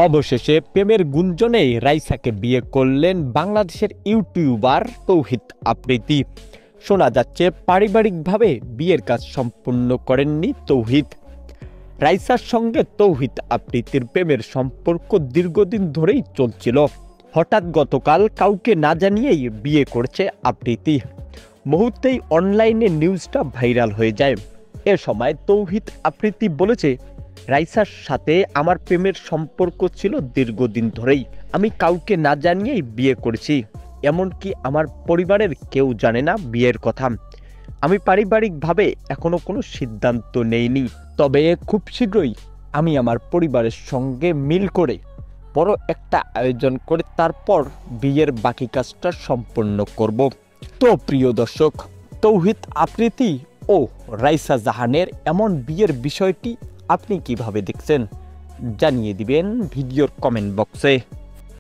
অবশেষে প্রেমের গুঞ্জনে রাইসাকে বিয়ে করলেন বাংলাদেশের ইউটিউবার তৌহিদ আফ্রিদি। শোনা যাচ্ছে পারিবারিকভাবে বিয়ের কাজ সম্পূর্ণ করেননি তৌহিদ। রাইসার সঙ্গে তৌহিদ আফ্রিদির প্রেমের সম্পর্ক দীর্ঘদিন ধরেই চলছিল। হঠাৎ গতকাল কাউকে না জানিয়েই বিয়ে করছে আফ্রিদি। মুহূর্তেই অনলাইনে নিউজটা ভাইরাল হয়ে যায়। এ সময় তৌহিদ আফ্রিদি বলেছে, রাইসার সাথে আমার প্রেমের সম্পর্ক ছিল দীর্ঘদিন ধরেই। আমি কাউকে না জানিয়েই বিয়ে করেছি, এমনকি আমার পরিবারের কেউ জানে না বিয়ের কথা। আমি পারিবারিকভাবে এখনো কোনো সিদ্ধান্ত নেইনি, তবে খুব শীঘ্রই আমি আমার পরিবারের সঙ্গে মিল করে বড় একটা আয়োজন করে তারপর বিয়ের বাকি কাজটা সম্পন্ন করব। তো প্রিয় দর্শক, তৌহিদ আফ্রিদি ও রাইসা জাহানের এমন বিয়ের বিষয়টি আপনি কিভাবে দেখছেন জানিয়ে দিবেন ভিডিওর কমেন্ট বক্সে।